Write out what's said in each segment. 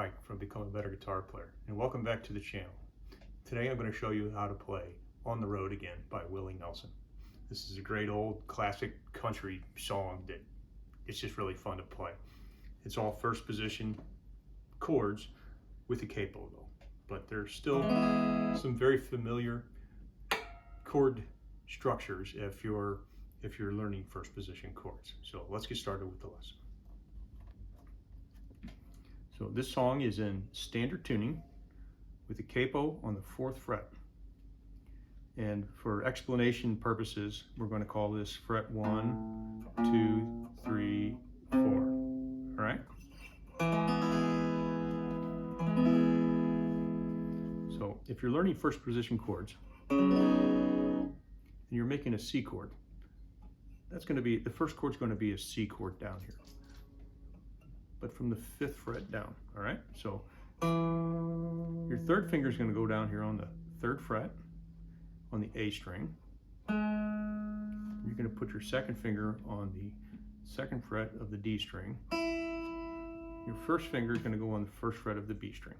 Mike from Become a Better Guitar Player, and welcome back to the channel. Today I'm going to show you how to play On the Road Again by Willie Nelson. This is a great old classic country song that it's just really fun to play. It's all first position chords with a capo though, but there's still some very familiar chord structures if you're learning first position chords. So let's get started with the lesson. So this song is in standard tuning with a capo on the 4th fret. And for explanation purposes, we're going to call this fret 1, 2, 3, 4. All right? So if you're learning first position chords and you're making a C chord, that's going to be, the first chord's going to be a C chord down here, but from the 5th fret down. All right, so your 3rd finger is going to go down here on the 3rd fret on the A string. You're going to put your 2nd finger on the 2nd fret of the D string. Your 1st finger is going to go on the 1st fret of the B string.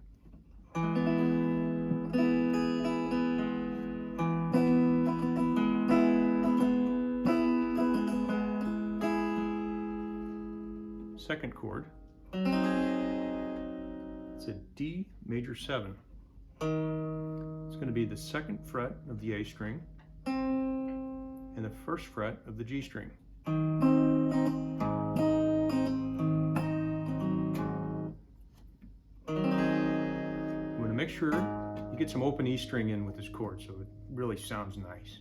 Second chord, it's a D major 7. It's going to be the 2nd fret of the A string and the 1st fret of the G string. You want to make sure you get some open E string in with this chord so it really sounds nice.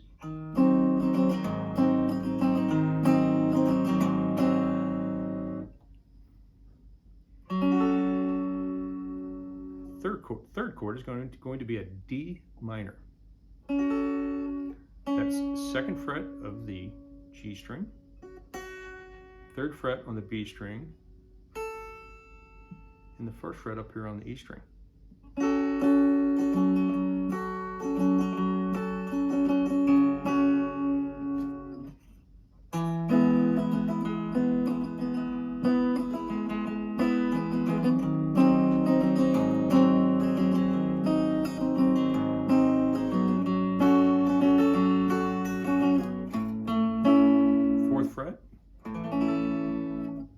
Third chord is going to be a D minor. That's 2nd fret of the G string, 3rd fret on the B string, and the 1st fret up here on the E string.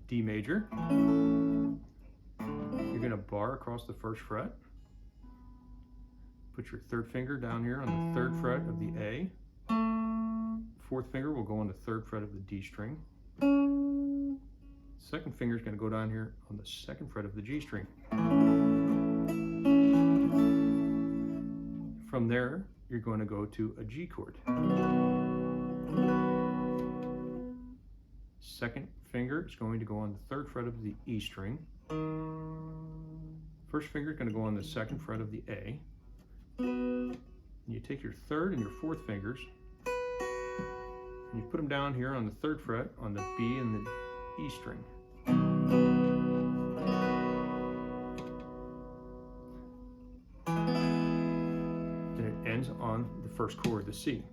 D major. You're going to bar across the 1st fret. Put your 3rd finger down here on the 3rd fret of the A. 4th finger will go on the 3rd fret of the D string. 2nd finger is going to go down here on the 2nd fret of the G string. From there, you're going to go to a G chord. 2nd finger is going to go on the 3rd fret of the E string. 1st finger is going to go on the 2nd fret of the A. And you take your 3rd and your 4th fingers and you put them down here on the 3rd fret on the B and the E string. Then it ends on the 1st chord, the C.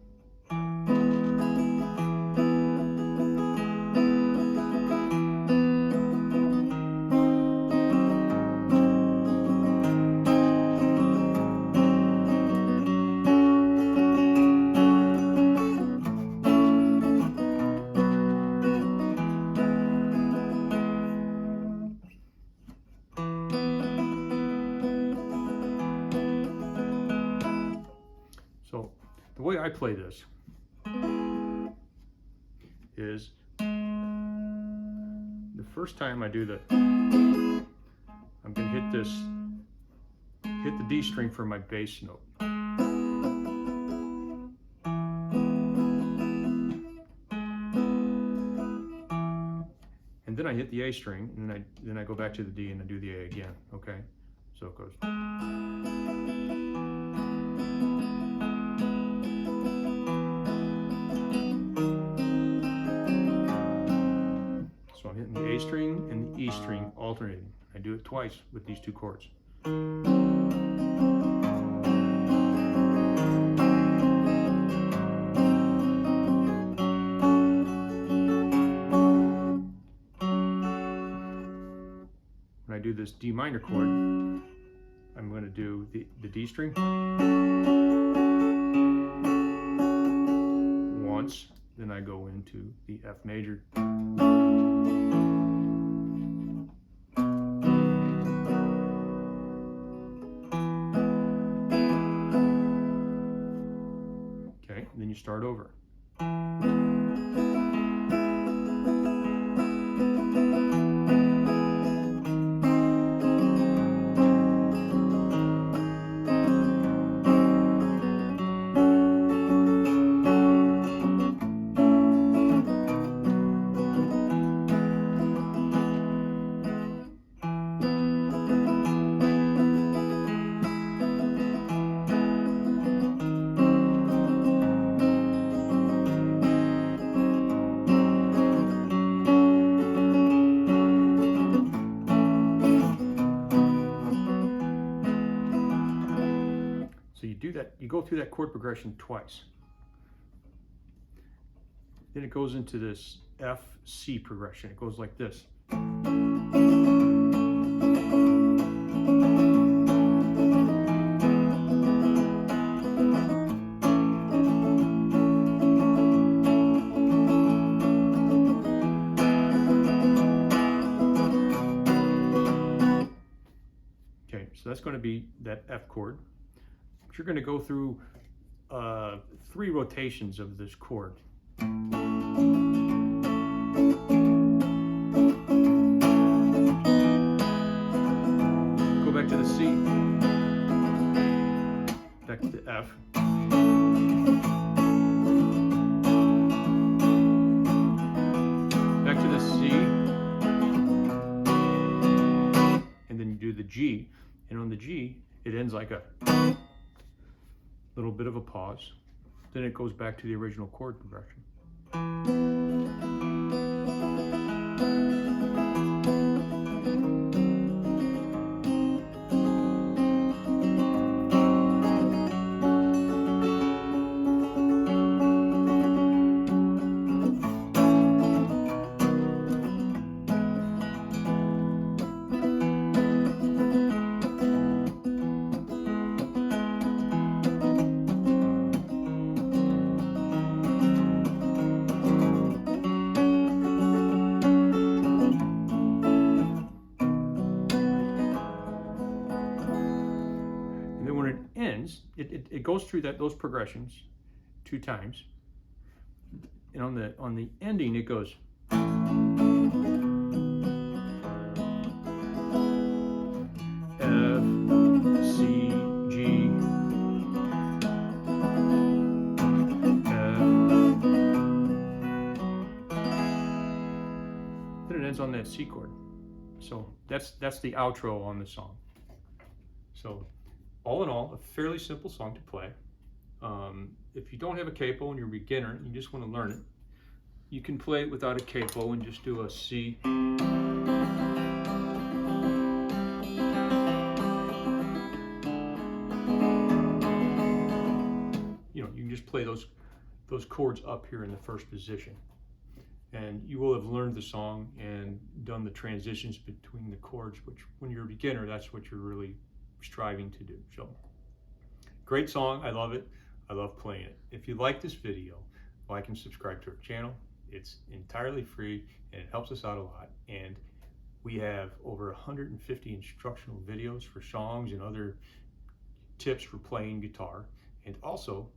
So the way I play this is the first time I do the, I'm going to hit the D string for my bass note. And then I hit the A string, and then I go back to the D and I do the A again, okay? So it goes. So I'm hitting the A string and the E string alternating. I do it twice with these 2 chords. I do this D minor chord, I'm going to do the D string once, then I go into the F major. Okay, and then you start over. So you do that, you go through that chord progression twice. Then it goes into this F, C progression. It goes like this. Go Okay, so that's going to be that F chord. But you're going to go through 3 rotations of this chord. Go back to the C, back to the F, back to the C, and then you do the G, and on the G it ends like a little bit of a pause, then it goes back to the original chord progression. It goes through those progressions 2 times, and on the ending it goes F, C, G, F, then it ends on that C chord. So that's the outro on the song. So all in all, a fairly simple song to play. If you don't have a capo and you're a beginner and you just want to learn it, you can play it without a capo and just do a C. You can just play those chords up here in the first position. And you will have learned the song and done the transitions between the chords, which when you're a beginner, that's what you're really striving to do. So great song, I love it. I love playing it. If you like this video, like and subscribe to our channel. It's entirely free and it helps us out a lot. And we have over 150 instructional videos for songs and other tips for playing guitar. And also,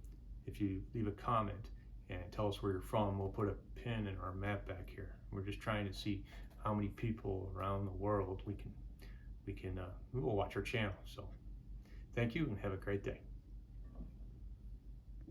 if you leave a comment and tell us where you're from, we'll put a pin in our map back here. We're just trying to see how many people around the world we will watch our channel. So thank you and have a great day.